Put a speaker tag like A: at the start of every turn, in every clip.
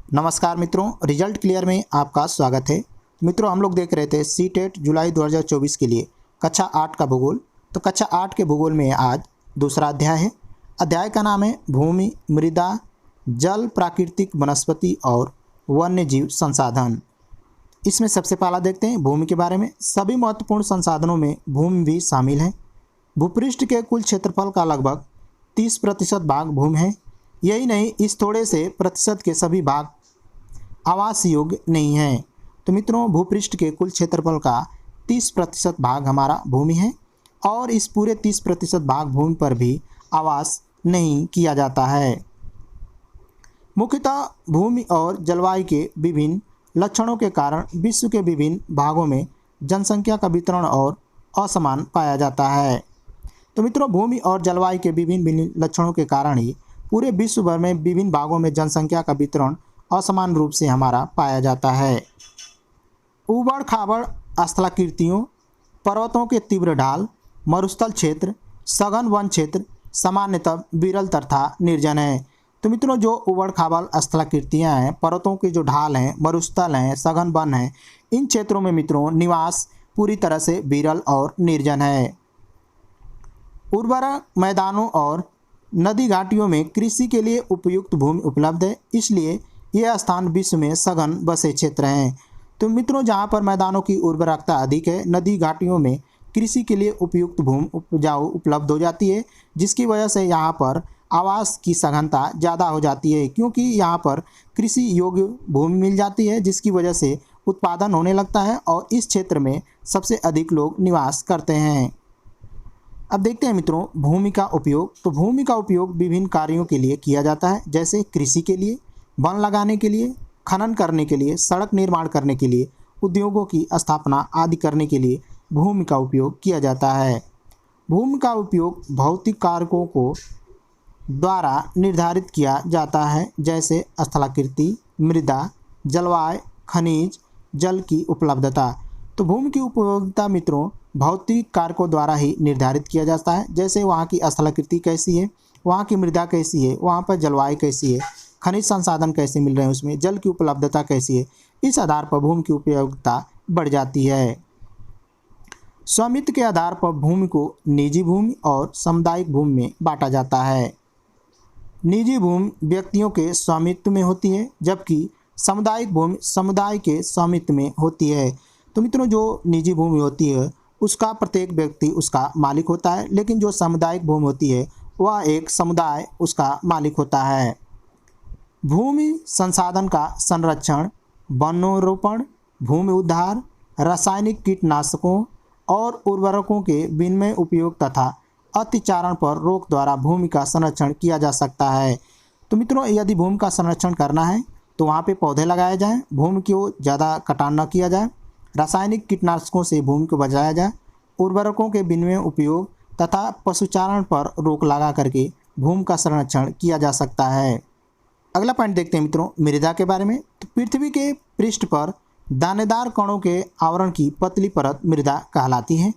A: नमस्कार मित्रों, result clear में आपका स्वागत है। मित्रों, हम लोग देख रहे थे सीटेट जुलाई 2024 के लिए कक्षा 8 का भूगोल। तो कक्षा 8 के भूगोल में आज दूसरा अध्याय है। अध्याय का नाम है भूमि, मृदा, जल, प्राकृतिक वनस्पति और वन्य जीव संसाधन। इसमें सबसे पहला देखते हैं भूमि के बारे में। सभी महत्वपूर्ण संसाधनों में भूमि भी शामिल है। भूपृष्ठ के कुल क्षेत्रफल का लगभग 30% भाग भूमि है। यही नहीं, इस थोड़े से प्रतिशत के सभी भाग आवास योग्य नहीं है। तो मित्रों, भूपृष्ठ के कुल क्षेत्रफल का 30% भाग हमारा भूमि है और इस पूरे 30% भाग भूमि पर भी आवास नहीं किया जाता है। मुख्यतः भूमि और जलवायु के विभिन्न लक्षणों के कारण विश्व के विभिन्न भागों में जनसंख्या का वितरण और असमान पाया जाता है। तो मित्रों, भूमि और जलवायु के विभिन्न लक्षणों के कारण ही पूरे विश्व भर में विभिन्न भागों में जनसंख्या का वितरण असमान रूप से हमारा पाया जाता है। उबड़ खाबड़ स्थलाकृतियों, पर्वतों के तीव्र ढाल, मरुस्थल क्षेत्र, सघन वन क्षेत्र सामान्यतः विरल तथा निर्जन है। तो मित्रों, जो उबड़ खाबड़ स्थलाकृतियाँ हैं, पर्वतों के जो ढाल हैं, मरुस्थल हैं, सघन वन हैं, इन क्षेत्रों में मित्रों निवास पूरी तरह से विरल और निर्जन है। उर्वरक मैदानों और नदी घाटियों में कृषि के लिए उपयुक्त भूमि उपलब्ध है, इसलिए ये स्थान विश्व में सघन बसे क्षेत्र हैं। तो मित्रों, जहाँ पर मैदानों की उर्वरकता अधिक है, नदी घाटियों में कृषि के लिए उपयुक्त भूमि उपजाऊ उपलब्ध हो जाती है, जिसकी वजह से यहाँ पर आवास की सघनता ज़्यादा हो जाती है, क्योंकि यहाँ पर कृषि योग्य भूमि मिल जाती है, जिसकी वजह से उत्पादन होने लगता है और इस क्षेत्र में सबसे अधिक लोग निवास करते हैं। अब देखते हैं मित्रों भूमि का उपयोग। तो भूमि का उपयोग विभिन्न कार्यों के लिए किया जाता है, जैसे कृषि के लिए, वन लगाने के लिए, खनन करने के लिए, सड़क निर्माण करने के लिए, उद्योगों की स्थापना आदि करने के लिए भूमि का उपयोग किया जाता है। भूमि का उपयोग भौतिक कारकों को द्वारा निर्धारित किया जाता है, जैसे स्थलाकृति, मृदा, जलवायु, खनिज, जल की उपलब्धता। तो भूमि की उपयोगिता मित्रों भौतिक कारकों द्वारा ही निर्धारित किया जाता है, जैसे वहाँ की स्थलाकृति कैसी है, वहाँ की मृदा कैसी है, वहाँ पर जलवायु कैसी है, खनिज संसाधन कैसे मिल रहे हैं, उसमें जल की उपलब्धता कैसी है। इस आधार पर भूमि की उपयोगिता बढ़ जाती है। स्वामित्व के आधार पर भूमि को निजी भूमि और सामुदायिक भूमि में बांटा जाता है। निजी भूमि व्यक्तियों के स्वामित्व में होती है, जबकि सामुदायिक भूमि समुदाय के स्वामित्व में होती है। तो मित्रों, जो निजी भूमि होती है उसका प्रत्येक व्यक्ति उसका मालिक होता है, लेकिन जो सामुदायिक भूमि होती है वह एक समुदाय उसका मालिक होता है। भूमि संसाधन का संरक्षण, वनोरोपण, भूमि उद्धार, रासायनिक कीटनाशकों और उर्वरकों के विनिमय उपयोग तथा अतिचारण पर रोक द्वारा भूमि का संरक्षण किया जा सकता है। तो मित्रों, यदि भूमि का संरक्षण करना है तो वहाँ पे पौधे लगाए जाएं, भूमि को ज़्यादा कटान न किया जाए, रासायनिक कीटनाशकों से भूमि को बचाया जाए, उर्वरकों के विनिमय उपयोग तथा पशुचारण पर रोक लगा करके भूमि का संरक्षण किया जा सकता है। अगला पॉइंट देखते हैं मित्रों मृदा के बारे में। तो पृथ्वी के पृष्ठ पर दानेदार कणों के आवरण की पतली परत मृदा कहलाती है।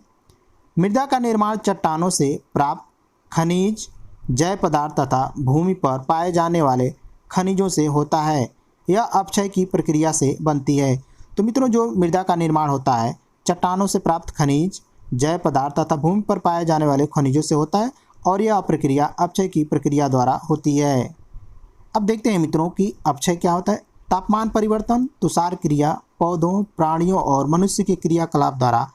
A: मृदा का निर्माण चट्टानों से प्राप्त खनिज, जैव पदार्थ तथा भूमि पर पाए जाने वाले खनिजों से होता है। यह अपक्षय की प्रक्रिया से बनती है। तो मित्रों, जो मृदा का निर्माण होता है चट्टानों से प्राप्त खनिज, जैव पदार्थ तथा भूमि पर पाए जाने वाले खनिजों से होता है और यह प्रक्रिया अपक्षय की प्रक्रिया द्वारा होती है। अब देखते हैं मित्रों कि अपक्षय क्या होता है। तापमान परिवर्तन, तुषार क्रिया, पौधों, प्राणियों और मनुष्य के क्रियाकलाप द्वारा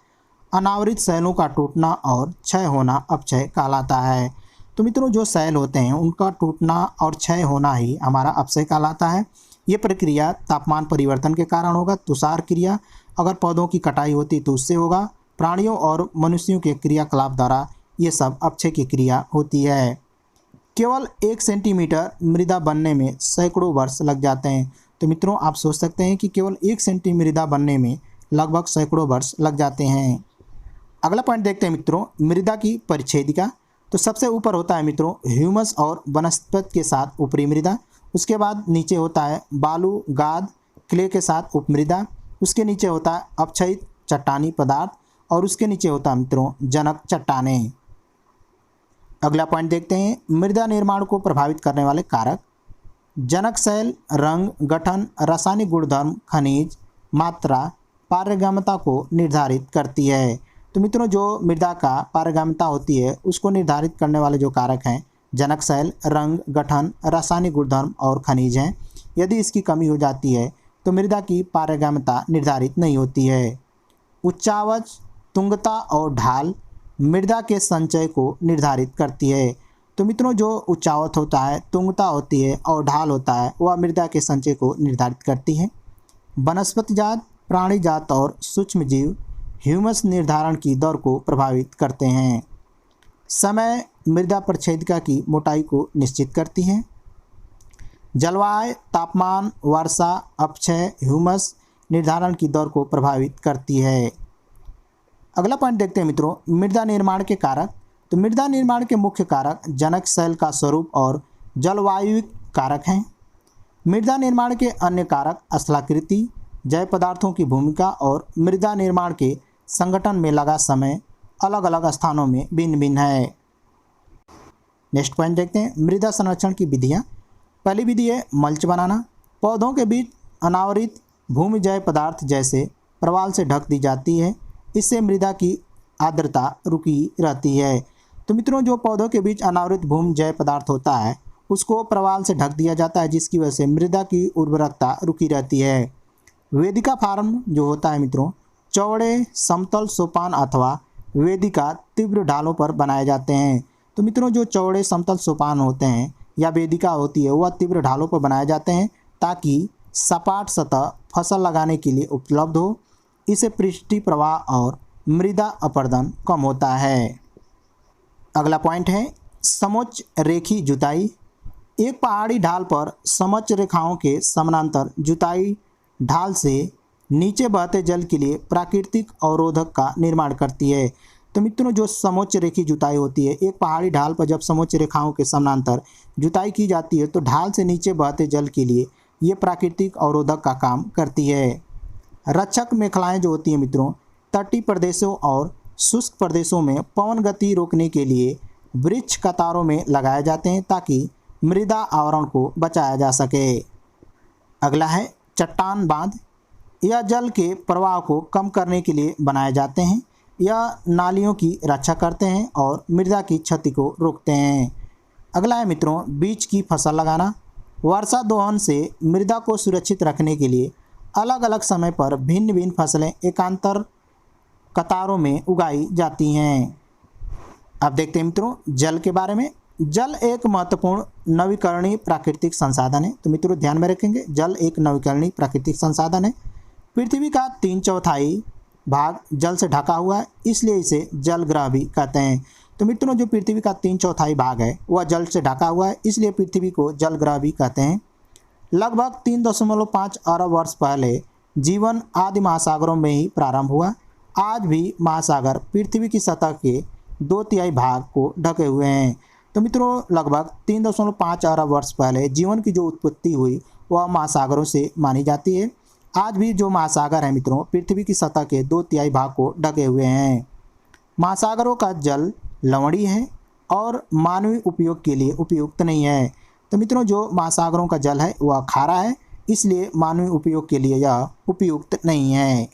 A: अनावृत शैलों का टूटना और क्षय होना अपक्षय कहलाता है। तो मित्रों, जो शैल होते हैं उनका टूटना और क्षय होना ही हमारा अपक्षय कहलाता है। ये प्रक्रिया तापमान परिवर्तन के कारण होगा। तुषार क्रिया अगर पौधों की कटाई होती तो उससे होगा। प्राणियों और मनुष्यों के क्रियाकलाप द्वारा ये सब अपक्षय की क्रिया होती है। केवल 1 सेंटीमीटर मृदा बनने में सैकड़ों वर्ष लग जाते हैं। तो मित्रों, आप सोच सकते हैं कि केवल 1 सेंटीमीटर मृदा बनने में लगभग सैकड़ों वर्ष लग जाते हैं। अगला पॉइंट देखते हैं मित्रों मृदा की परिच्छेदिका। तो सबसे ऊपर होता है मित्रों ह्यूमस और वनस्पति के साथ ऊपरी मृदा। उसके बाद नीचे होता है बालू, गाद, क्ले के साथ उपमृदा। उसके नीचे होता है अपक्षयित चट्टानी पदार्थ और उसके नीचे होता है मित्रों जनक चट्टानें। अगला पॉइंट देखते हैं मृदा निर्माण को प्रभावित करने वाले कारक। जनक शैल, रंग, गठन, रासायनिक गुणधर्म, खनिज, मात्रा, पारगम्यता को निर्धारित करती है। तो मित्रों जो मृदा का पारगम्यता होती है उसको निर्धारित करने वाले जो कारक हैं जनक शैल, रंग, गठन, रासायनिक गुणधर्म और खनिज हैं। यदि इसकी कमी हो जाती है तो मृदा की पारगम्यता निर्धारित नहीं होती है। उच्चावच, तुंगता और ढाल मृदा के संचय को निर्धारित करती है। तो मित्रों जो उच्चावत होता है, तुंगता होती है और ढाल होता है वह मृदा के संचय को निर्धारित करती है। वनस्पति जात, प्राणी जात और सूक्ष्म जीव ह्यूमस निर्धारण की दर को प्रभावित करते हैं। समय मृदा प्रच्छेदिका की मोटाई को निश्चित करती है। जलवायु, तापमान, वर्षा, अपक्षय ह्यूमस निर्धारण की दर को प्रभावित करती है। अगला पॉइंट देखते हैं मित्रों, मृदा निर्माण के कारक। तो मृदा निर्माण के मुख्य कारक जनक शैल का स्वरूप और जलवायुविक कारक हैं। मृदा निर्माण के अन्य कारक स्थलाकृति, जैव पदार्थों की भूमिका और मृदा निर्माण के संगठन में लगा समय अलग अलग स्थानों में भिन्न भिन्न है। नेक्स्ट पॉइंट देखते हैं, मृदा संरक्षण की विधियाँ। पहली विधि है मल्च बनाना। पौधों के बीच अनावरित भूमि जैव पदार्थ जैसे प्रवाल से ढक दी जाती है। इससे मृदा की आर्द्रता रुकी रहती है। तो मित्रों जो पौधों के बीच अनावरित भूमि जैव पदार्थ होता है उसको प्रवाल से ढक दिया जाता है, जिसकी वजह से मृदा की उर्वरकता रुकी रहती है। वेदिका फार्म जो होता है मित्रों, चौड़े समतल सोपान अथवा वेदिका तीव्र ढालों पर बनाए जाते हैं। तो मित्रों जो चौड़े समतल सोपान होते हैं या वेदिका होती है वह तीव्र ढालों पर बनाए जाते हैं ताकि सपाट सतह फसल लगाने के लिए उपलब्ध हो। इससे पृष्ठीय प्रवाह और मृदा अपरदन कम होता है। अगला पॉइंट है समोच्च रेखी जुताई। एक पहाड़ी ढाल पर समोच्च रेखाओं के समानांतर जुताई ढाल से नीचे बहते जल के लिए प्राकृतिक अवरोधक का निर्माण करती है। तो मित्रों जो समोच्च रेखी जुताई होती है, एक पहाड़ी ढाल पर जब समोच्च रेखाओं के समानांतर जुताई की जाती है तो ढाल से नीचे बहते जल के लिए ये प्राकृतिक अवरोधक का काम करती है। रक्षक मेखलाएं जो होती हैं मित्रों, तटीय प्रदेशों और शुष्क प्रदेशों में पवन गति रोकने के लिए वृक्ष कतारों में लगाए जाते हैं ताकि मृदा आवरण को बचाया जा सके। अगला है चट्टान बांध। यह जल के प्रवाह को कम करने के लिए बनाए जाते हैं। यह नालियों की रक्षा करते हैं और मृदा की क्षति को रोकते हैं। अगला है मित्रों बीज की फसल लगाना। वर्षा दोहन से मृदा को सुरक्षित रखने के लिए अलग अलग समय पर भिन्न भिन्न फसलें एकांतर कतारों में उगाई जाती हैं। अब देखते हैं मित्रों जल के बारे में। जल एक महत्वपूर्ण नवीकरणीय प्राकृतिक संसाधन है। तो मित्रों ध्यान में रखेंगे, जल एक नवीकरणीय प्राकृतिक संसाधन है। पृथ्वी का 3/4 भाग जल से ढका हुआ है, इसलिए इसे जलग्रह भी कहते हैं। तो मित्रों जो पृथ्वी का 3/4 भाग है वह जल से ढका हुआ है, इसलिए पृथ्वी को जलग्रह भी कहते हैं। लगभग 3.5 अरब वर्ष पहले जीवन आदि महासागरों में ही प्रारंभ हुआ। आज भी महासागर पृथ्वी की सतह के 2/3 भाग को ढके हुए हैं। तो मित्रों लगभग 3.5 अरब वर्ष पहले जीवन की जो उत्पत्ति हुई वह महासागरों से मानी जाती है। आज भी जो महासागर है मित्रों पृथ्वी की सतह के 2/3 भाग को ढके हुए हैं। महासागरों का जल लवणीय है और मानवीय उपयोग के लिए उपयुक्त नहीं है। तो मित्रों जो महासागरों का जल है वह खारा है, इसलिए मानवीय उपयोग के लिए यह उपयुक्त नहीं है।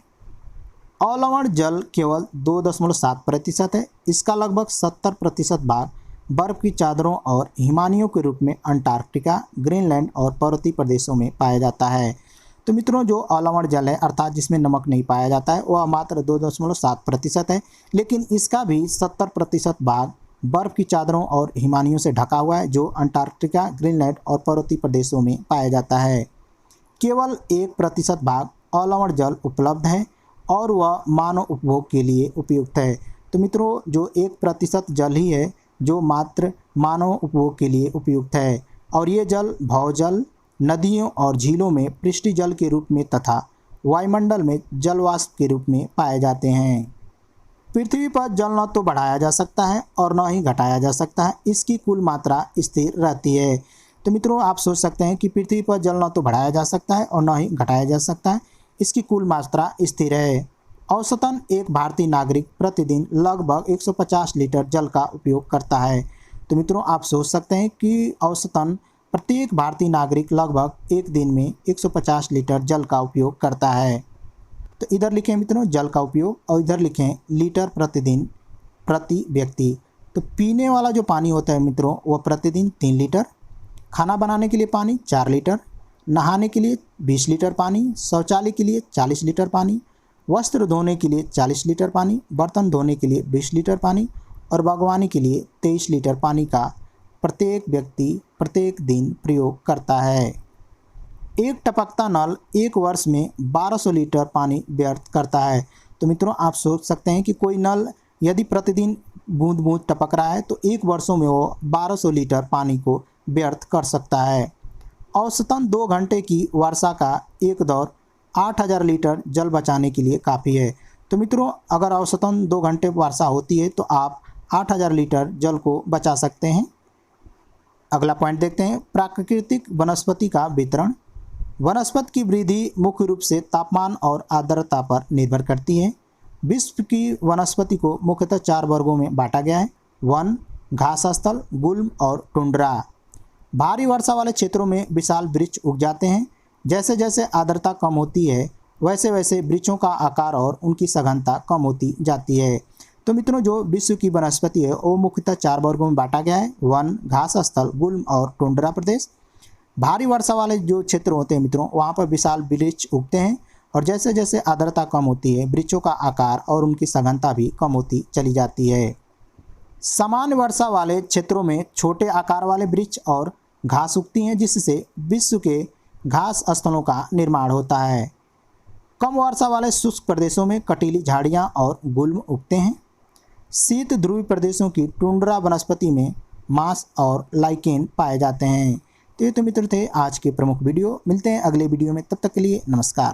A: अवलवण जल केवल 2.7% है। इसका लगभग 70% भाग बर्फ की चादरों और हिमानियों के रूप में अंटार्कटिका, ग्रीनलैंड और पर्वतीय प्रदेशों में पाया जाता है। तो मित्रों जो अवलवण जल है अर्थात जिसमें नमक नहीं पाया जाता है वह मात्र 2.7% है, लेकिन इसका भी 70% भाग बर्फ की चादरों और हिमानियों से ढका हुआ है जो अंटार्कटिका, ग्रीनलैंड और पर्वतीय प्रदेशों में पाया जाता है। केवल 1% भाग अवलवण जल उपलब्ध है और वह मानव उपभोग के लिए उपयुक्त है। तो मित्रों जो 1% जल ही है जो मात्र मानव उपभोग के लिए उपयुक्त है, और ये जल भौजल, नदियों और झीलों में पृष्ठीय जल के रूप में तथा वायुमंडल में जलवाष्प के रूप में पाए जाते हैं। पृथ्वी पर जल न तो बढ़ाया जा सकता है और न ही घटाया जा सकता है, इसकी कुल मात्रा स्थिर रहती है। तो मित्रों आप सोच सकते हैं कि पृथ्वी पर जल न तो बढ़ाया जा सकता है और न ही घटाया जा सकता है, इसकी कुल मात्रा स्थिर है। औसतन एक भारतीय नागरिक प्रतिदिन लगभग 150 लीटर जल का उपयोग करता है। तो मित्रों आप सोच सकते हैं कि औसतन प्रत्येक भारतीय नागरिक लगभग एक दिन में 150 लीटर जल का उपयोग करता है। तो इधर लिखें मित्रों जल का उपयोग और इधर लिखें लीटर प्रतिदिन प्रति व्यक्ति। तो पीने वाला जो पानी होता है मित्रों वह प्रतिदिन 3 लीटर, खाना बनाने के लिए पानी 4 लीटर, नहाने के लिए 20 लीटर पानी, शौचालय के लिए 40 लीटर पानी, वस्त्र धोने के लिए 40 लीटर पानी, बर्तन धोने के लिए 20 लीटर पानी और बागवानी के लिए 23 लीटर पानी का प्रत्येक व्यक्ति प्रत्येक दिन प्रयोग करता है। एक टपकता नल एक वर्ष में 1200 लीटर पानी व्यर्थ करता है। तो मित्रों आप सोच सकते हैं कि कोई नल यदि प्रतिदिन बूंद बूंद टपक रहा है तो एक वर्षों में वो 1200 लीटर पानी को व्यर्थ कर सकता है। औसतन 2 घंटे की वर्षा का एक दौर 8000 लीटर जल बचाने के लिए काफ़ी है। तो मित्रों अगर औसतन 2 घंटे वर्षा होती है तो आप 8000 लीटर जल को बचा सकते हैं। अगला पॉइंट देखते हैं, प्राकृतिक वनस्पति का वितरण। वनस्पति की वृद्धि मुख्य रूप से तापमान और आर्द्रता पर निर्भर करती है। विश्व की वनस्पति को मुख्यतः 4 वर्गों में बांटा गया है: वन, घास स्थल, गुल्म और टुंड्रा। भारी वर्षा वाले क्षेत्रों में विशाल वृक्ष उग जाते हैं। जैसे जैसे आर्द्रता कम होती है वैसे वैसे वृक्षों का आकार और उनकी सघनता कम होती जाती है। तो मित्रों जो विश्व की वनस्पति है वो मुख्यतः 4 वर्गों में बांटा गया है: वन, घास स्थल, गुल्म और टुंड्रा प्रदेश। भारी वर्षा वाले जो क्षेत्र होते हैं मित्रों वहाँ पर विशाल वृक्ष उगते हैं और जैसे जैसे आर्द्रता कम होती है वृक्षों का आकार और उनकी सघनता भी कम होती चली जाती है। सामान्य वर्षा वाले क्षेत्रों में छोटे आकार वाले वृक्ष और घास उगती हैं जिससे विश्व के घास स्थलों का निर्माण होता है। कम वर्षा वाले शुष्क प्रदेशों में कटीली झाड़ियाँ और गुल्म उगते हैं। शीत ध्रुवीय प्रदेशों की टुंड्रा वनस्पति में मांस और लाइकेन पाए जाते हैं। तो ये तो मित्र थे आज के प्रमुख वीडियो। मिलते हैं अगले वीडियो में, तब तक के लिए नमस्कार।